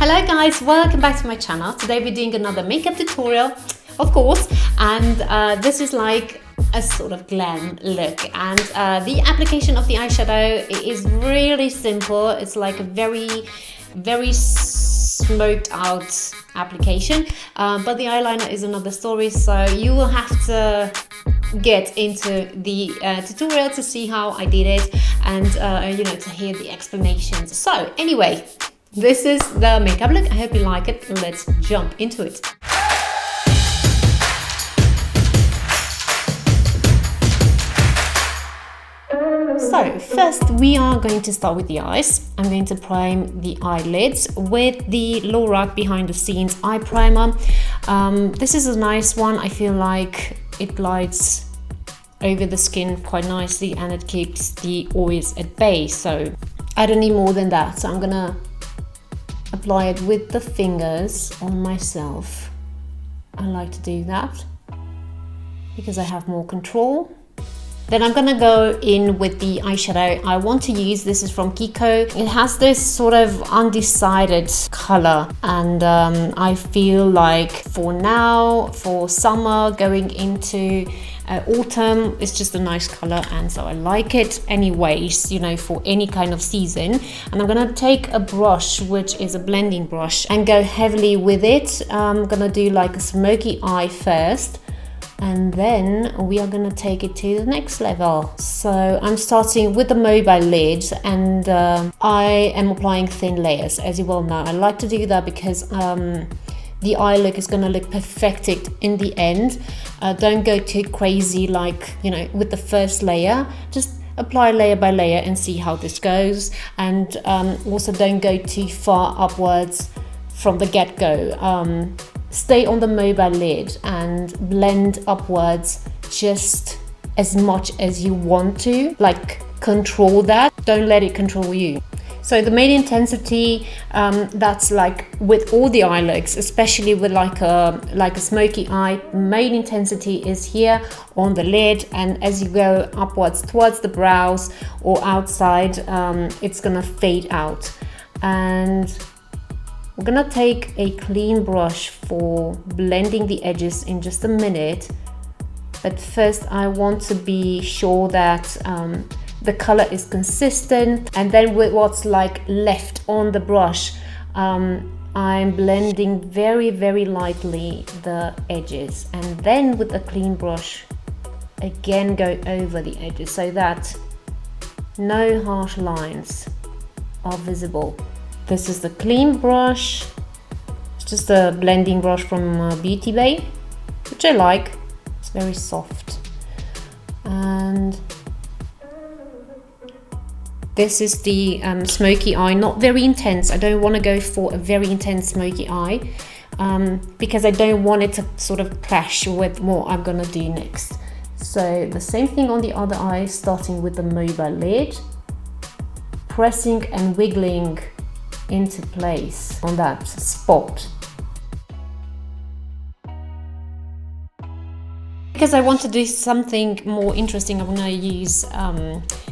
Hello guys, welcome back to my channel. Today we're doing another makeup tutorial, of course, and this is like a sort of glam look, and the application of the eyeshadow is really simple. It's like a very smoked out application, but the eyeliner is another story, so you will have to get into the tutorial to see how I did it, and you know, to hear the explanations. So anyway, this is the makeup look. I hope you like it. Let's jump into it. So first we are going to start with the eyes. I'm going to prime the eyelids with the Lorac Behind the Scenes eye primer. This is a nice one. I feel like it glides over the skin quite nicely and it keeps the oils at bay. So I don't need more than that. So I'm gonna apply it with the fingers on myself. I like to do that because I have more control. Then I'm gonna go in with the eyeshadow I want to use. This is from Kiko. It has this sort of undecided color, and I feel like for now, for summer, going into autumn, it's just a nice color, and so I like it anyways, you know, for any kind of season. And I'm gonna take a brush, which is a blending brush, and go heavily with it. I'm gonna do like a smoky eye first, and then we are going to take it to the next level. So I'm starting with the mobile lid, and I am applying thin layers, as you well know. I like to do that because the eye look is going to look perfected in the end. Don't go too crazy, like, you know, with the first layer. Just apply layer by layer and see how this goes. And also don't go too far upwards from the get-go. Stay on the mobile lid and blend upwards just as much as you want to, like control that. Don't let it control you. So the main intensity, that's like with all the eye looks, especially with like a smoky eye, main intensity is here on the lid, and as you go upwards towards the brows or outside, it's gonna fade out. And we're gonna take a clean brush for blending the edges in just a minute, but first I want to be sure that the color is consistent, and then with what's like left on the brush, I'm blending very lightly the edges, and then with a clean brush again go over the edges so that no harsh lines are visible. This is the clean brush. It's just a blending brush from Beauties, which I like. It's very soft. And this is the smoky eye, not very intense. I don't want to go for a very intense smoky eye because I don't want it to sort of clash with what I'm gonna do next. So the same thing on the other eye, starting with the mobile lid, pressing and wiggling into place on that spot. Because I want to do something more interesting, I'm going to use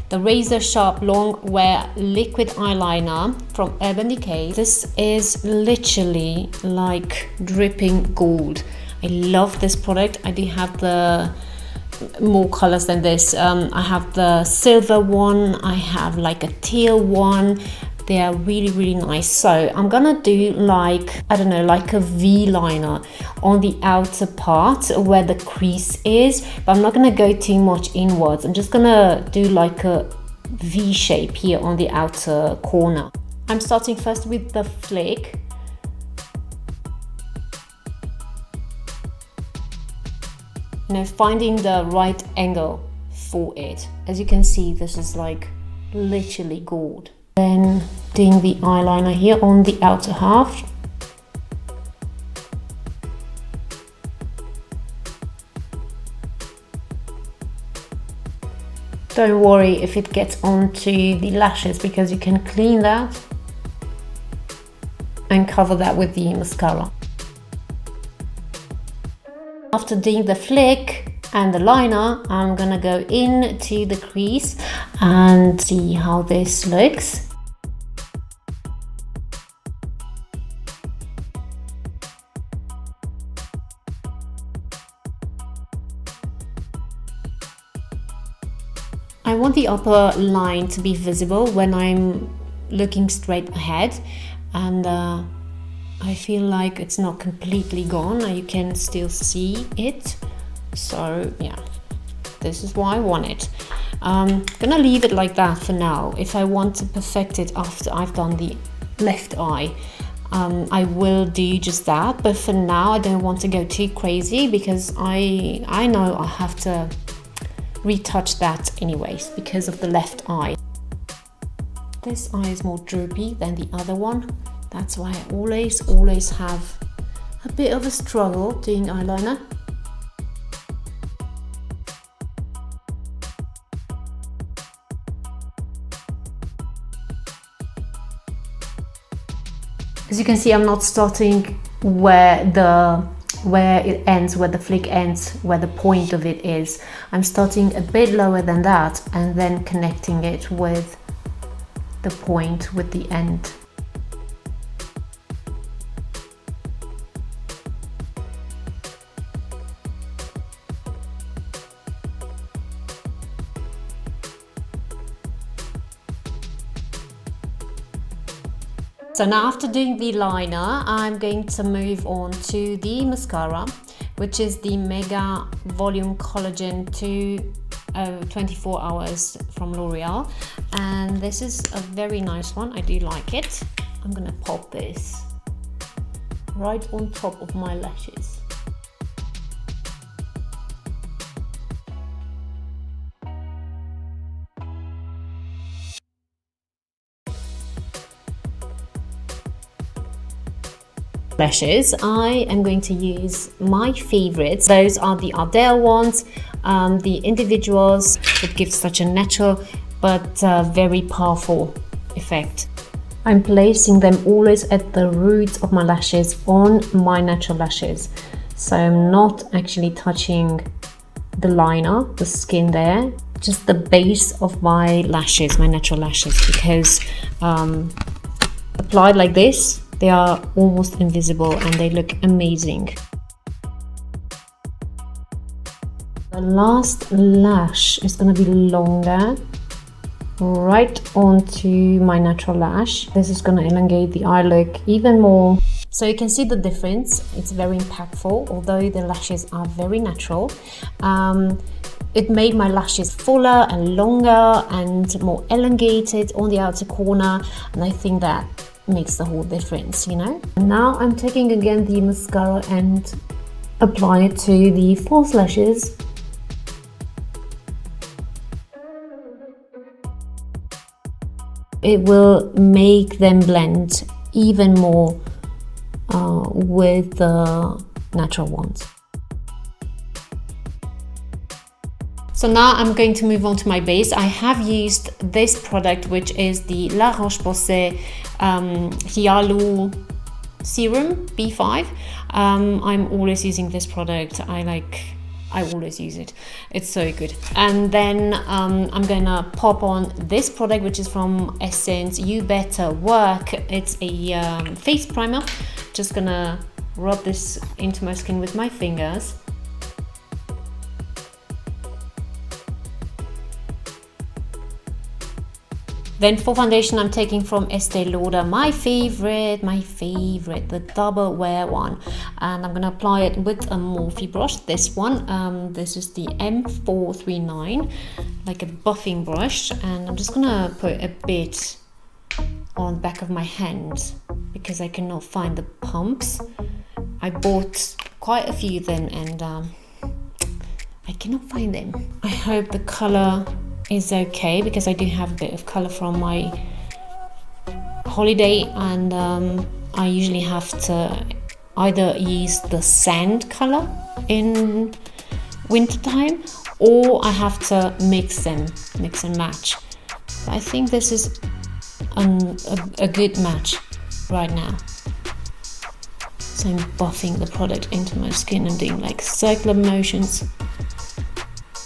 the Razor Sharp Long Wear Liquid Eyeliner from Urban Decay. This is literally like dripping gold. I love this product. I do have the more colors than this. I have the silver one, I have like a teal one. They are really nice. So I'm gonna do like, I don't know, like a V-liner on the outer part where the crease is, but I'm not gonna go too much inwards. I'm just gonna do like a V shape here on the outer corner. I'm starting first with the flick. You know, finding the right angle for it. As you can see, this is like literally gold. Then doing the eyeliner here on the outer half. Don't worry if it gets onto the lashes, because you can clean that and cover that with the mascara. After doing the flick and the liner, I'm gonna go into the crease and see how this looks. I want the upper line to be visible when I'm looking straight ahead, and I feel like it's not completely gone. You can still see it. So yeah, this is why I want it. I'm gonna leave it like that for now. If I want to perfect it after I've done the left eye, I will do just that, but for now I don't want to go too crazy because I know I have to retouch that anyways because of the left eye. This eye is more droopy than the other one. That's why I always have a bit of a struggle doing eyeliner. As you can see, I'm not starting where it ends, where the flick ends, where the point of it is. I'm starting a bit lower than that and then connecting it with the point, with the end. So now after doing the liner, I'm going to move on to the mascara, which is the Mega Volume Collagen 24 Hours from L'Oreal. And this is a very nice one, I do like it. I'm gonna pop this right on top of my lashes. Lashes, I am going to use my favorites. Those are the Ardell ones, the individuals that give such a natural but very powerful effect. I'm placing them always at the roots of my lashes on my natural lashes, so I'm not actually touching the liner, the skin there, just the base of my lashes, my natural lashes, because applied like this, they are almost invisible and they look amazing. The last lash is going to be longer, right onto my natural lash. This is going to elongate the eye look even more. So you can see the difference. It's very impactful, although the lashes are very natural. It made my lashes fuller and longer and more elongated on the outer corner, and I think that makes the whole difference, you know. Now I'm taking again the mascara and apply it to the false lashes. It will make them blend even more with the natural ones. So now I'm going to move on to my base. I have used this product, which is the La Roche-Posay Hyaluronic Serum B5. I'm always using this product. I always use it. It's so good. And then I'm gonna pop on this product, which is from Essence, You Better Work. It's a face primer. Just gonna rub this into my skin with my fingers. Then for foundation, I'm taking from Estee Lauder, my favorite, the double wear one. And I'm gonna apply it with a Morphe brush, this one. This is the M439, like a buffing brush. And I'm just gonna put a bit on the back of my hand because I cannot find the pumps. I bought quite a few then and I cannot find them. I hope the color is okay because I do have a bit of color from my holiday, and I usually have to either use the sand color in wintertime or I have to mix and match. So I think this is a good match right now. So I'm buffing the product into my skin and doing like circular motions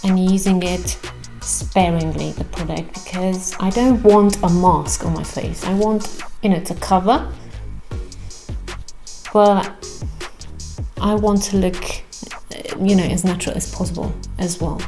and using it sparingly, the product, because I don't want a mask on my face. I want, to cover, but I want to look, as natural as possible as well.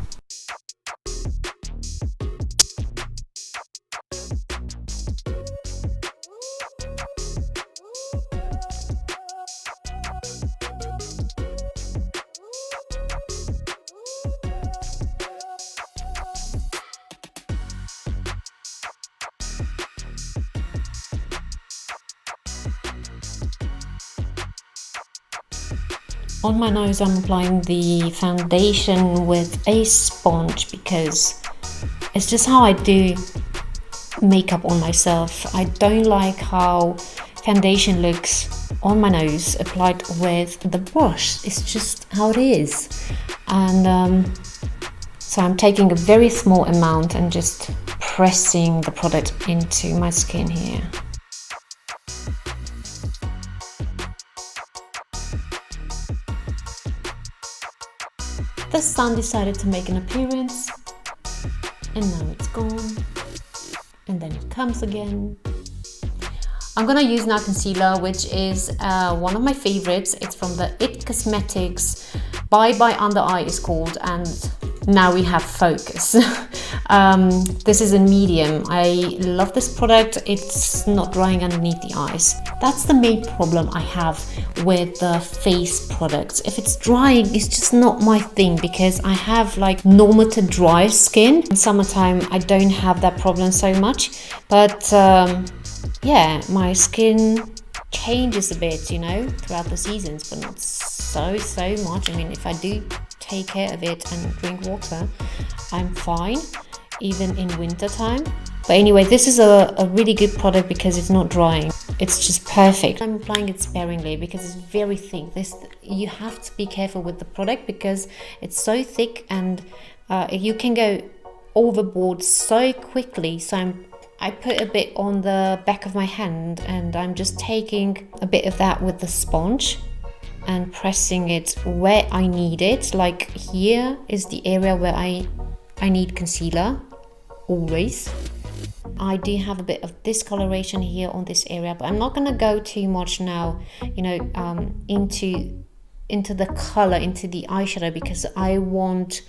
On my nose I'm applying the foundation with a sponge because it's just how I do makeup on myself. I don't like how foundation looks on my nose applied with the brush. It's just how it is. And so I'm taking a very small amount and just pressing the product into my skin here. The sun decided to make an appearance, and now it's gone, and then it comes again. I'm gonna use now concealer, which is one of my favorites. It's from the IT Cosmetics. Bye Bye Under Eye is called, and now we have Focus. This is a medium. I love this product. It's not drying underneath the eyes. That's the main problem I have with the face products. If it's drying, it's just not my thing because I have like normal to dry skin. In summertime, I don't have that problem so much, but yeah, my skin changes a bit, you know, throughout the seasons, but not so much. I mean, if I do take care of it and drink water, I'm fine, even in winter time. But anyway, this is a really good product because it's not drying. It's just perfect. I'm applying it sparingly because it's very thick. You have to be careful with the product because it's so thick, and you can go overboard so quickly. So I put a bit on the back of my hand, and I'm just taking a bit of that with the sponge and pressing it where I need it. Like here is the area where I need concealer, always. I do have a bit of discoloration here on this area, but I'm not gonna go too much now, you know, into the color, into the eyeshadow, because I want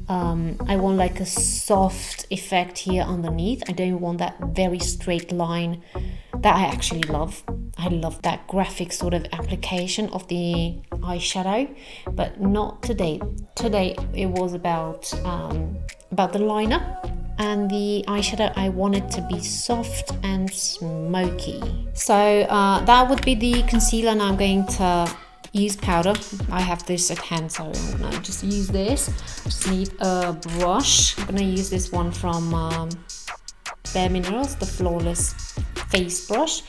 like a soft effect here underneath. I don't want that very straight line that I actually love. I love that graphic sort of application of the eyeshadow, but not today. Today it was about the liner and the eyeshadow. I want it to be soft and smoky. So that would be the concealer. Now I'm going to use powder. I have this at hand, so I'm gonna just use this. Just need a brush. I'm gonna use this one from Bare Minerals, the Flawless Face Brush,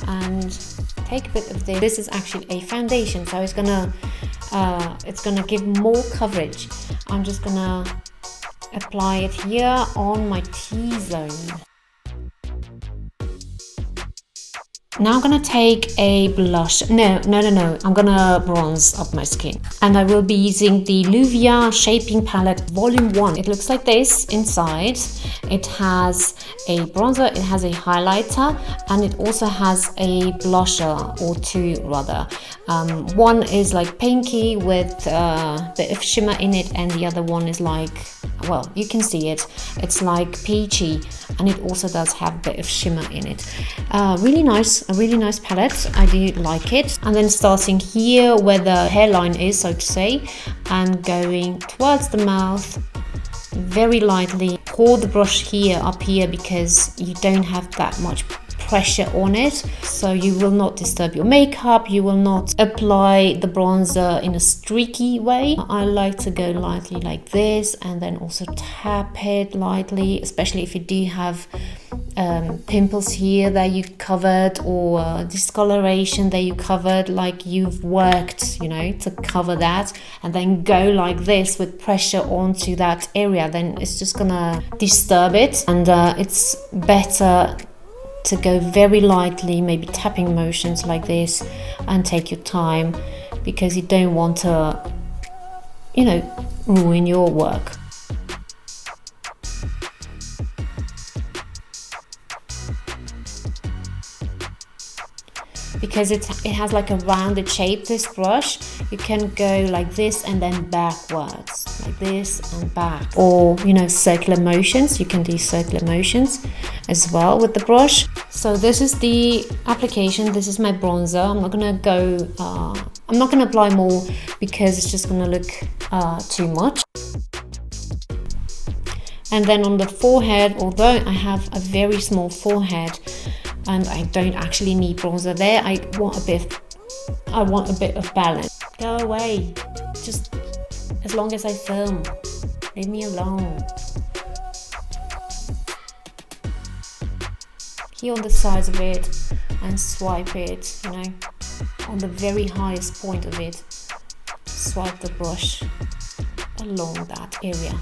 and take a bit of this. This is actually a foundation, so it's gonna give more coverage. I'm just gonna apply it here on my T-zone. Now I'm gonna take a blush. No. I'm gonna bronze up my skin. And I will be using the Luvia Shaping Palette Volume 1. It looks like this inside. It has a bronzer, it has a highlighter, and it also has a blusher, or two rather. One is like pinky with a bit of shimmer in it, and the other one is like, well, you can see it. It's like peachy, and it also does have a bit of shimmer in it. A really nice palette. I do like it. And then starting here where the hairline is, so to say, and going towards the mouth very lightly. Pour the brush here, up here, because you don't have that much pressure on it, so you will not disturb your makeup. You will not apply the bronzer in a streaky way. I like to go lightly like this, and then also tap it lightly, especially if you do have pimples here that you covered, or discoloration that you covered, like you've worked, you know, to cover that, and then go like this with pressure onto that area, then it's just gonna disturb it. And it's better to go very lightly, maybe tapping motions like this, and take your time, because you don't want to, you know, ruin your work. Because it has like a rounded shape, this brush, you can go like this and then backwards, like this and back, or, you know, circular motions. You can do circular motions as well with the brush. So this is the application. This is my bronzer. I'm not gonna apply more because it's just gonna look too much. And then on the forehead, although I have a very small forehead and I don't actually need bronzer there, I want a bit of balance. Go away. Just as long as I film. Leave me alone. Here on the sides of it and swipe it, you know, on the very highest point of it. Swipe the brush along that area.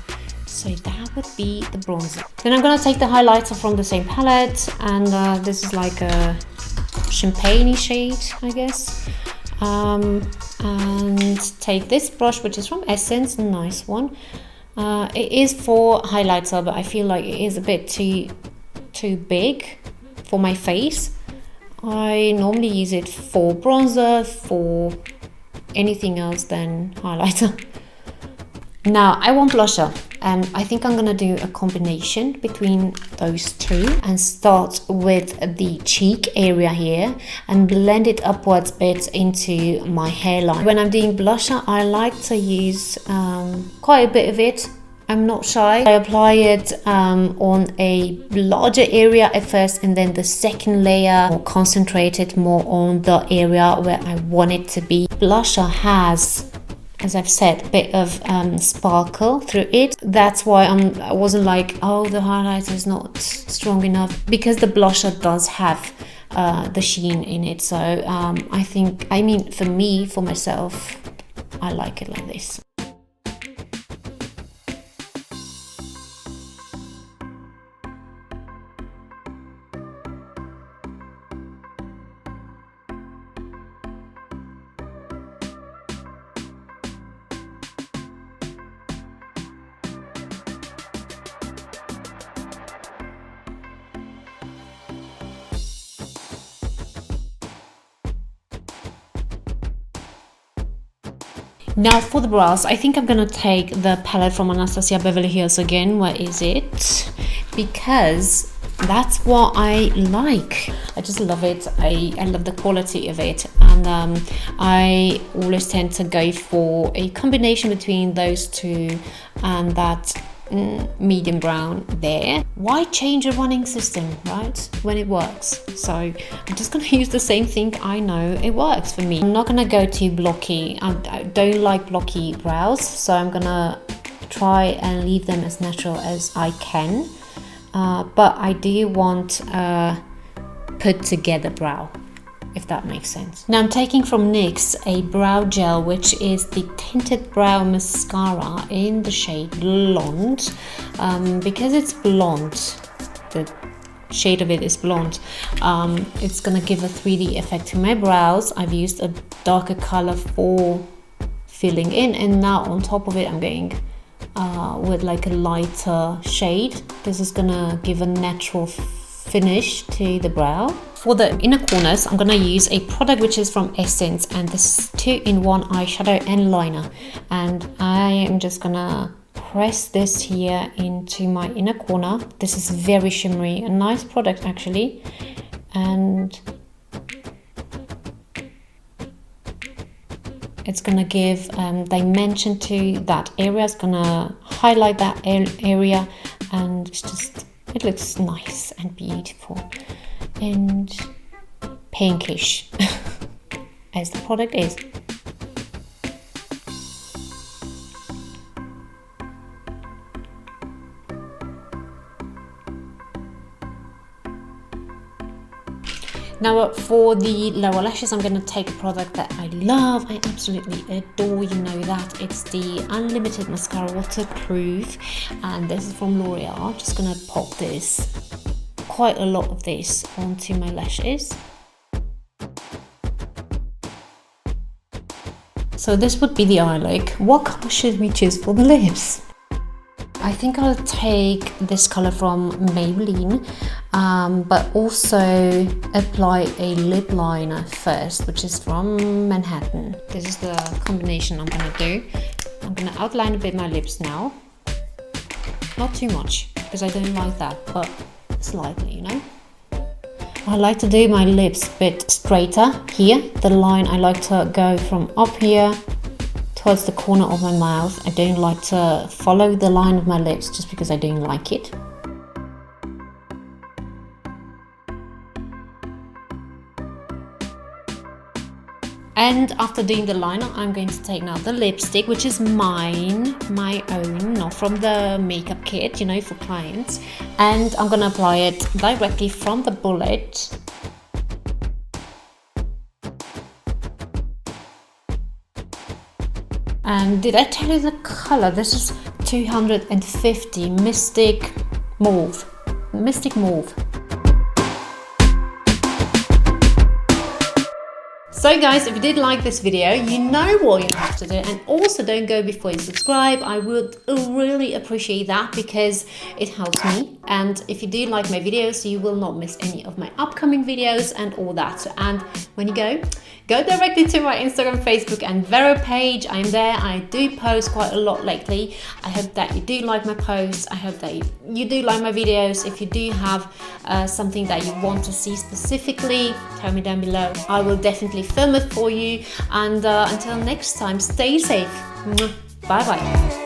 So that would be the bronzer. Then I'm gonna take the highlighter from the same palette, and this is like a champagne shade, I guess. And take this brush, which is from Essence, a nice one. It is for highlighter, but I feel like it is a bit too big for my face. I normally use it for bronzer, for anything else than highlighter. Now I want blusher, and I think I'm gonna do a combination between those two and start with the cheek area here and blend it upwards a bit into my hairline. When I'm doing blusher, I like to use quite a bit of it. I'm not shy. I apply it on a larger area at first, and then the second layer more concentrated, more on the area where I want it to be. Blusher has, as I've said, a bit of sparkle through it. That's why I wasn't like, oh, the highlighter is not strong enough, because the blusher does have the sheen in it. So I mean, for myself, I like it like this. Now for the brows, I think I'm gonna take the palette from Anastasia Beverly Hills again. Where is it? Because that's what I like. I just love it. I love the quality of it, and I always tend to go for a combination between those two and that medium brown there. Why change a running system, right, when it works? So I'm just gonna use the same thing. I know it works for me. I'm not gonna go too blocky. I don't like blocky brows, so I'm gonna try and leave them as natural as I can, but I do want a put together brow, if that makes sense. Now I'm taking from NYX a brow gel, which is the tinted brow mascara in the shade Blonde. Because it's blonde, the shade of it is blonde, it's gonna give a 3D effect to my brows. I've used a darker color for filling in, and now on top of it I'm going with like a lighter shade. This is gonna give a natural finish to the brow. For the inner corners, I'm gonna use a product which is from Essence, and this is 2-in-1 eyeshadow and liner, and I am just gonna press this here into my inner corner. This is very shimmery, a nice product actually, and it's gonna give dimension to that area. It's gonna highlight that area, and it looks nice and beautiful and pinkish as the product is. Now for the lower lashes, I'm going to take a product that I love, I absolutely adore, you know that. It's the Unlimited Mascara Waterproof, and this is from L'Oreal. Just going to pop this, quite a lot of this, onto my lashes. So this would be the eye look. What color should we choose for the lips? I think I'll take this color from Maybelline, but also apply a lip liner first, which is from Manhattan. This is the combination I'm gonna do. I'm gonna outline a bit my lips now. Not too much, because I don't like that, but slightly, you know. I like to do my lips a bit straighter here. The line I like to go from up here towards the corner of my mouth. I don't like to follow the line of my lips just because I don't like it. And after doing the liner, I'm going to take now the lipstick, which is mine, my own, not from the makeup kit, you know, for clients. And I'm gonna apply it directly from the bullet. And did I tell you the color? This is 250 Mystic Mauve. Mystic Mauve. So guys, if you did like this video, you know what you have to do, and also don't go before you subscribe. I would really appreciate that because it helps me, and if you do like my videos, you will not miss any of my upcoming videos and all that. And when you go directly to my Instagram, Facebook and VERO page. I'm there. I do post quite a lot lately. I hope that you do like my posts. I hope that you do like my videos. If you do have something that you want to see specifically, tell me down below. I will definitely film it for you. And until next time, stay safe. Bye bye.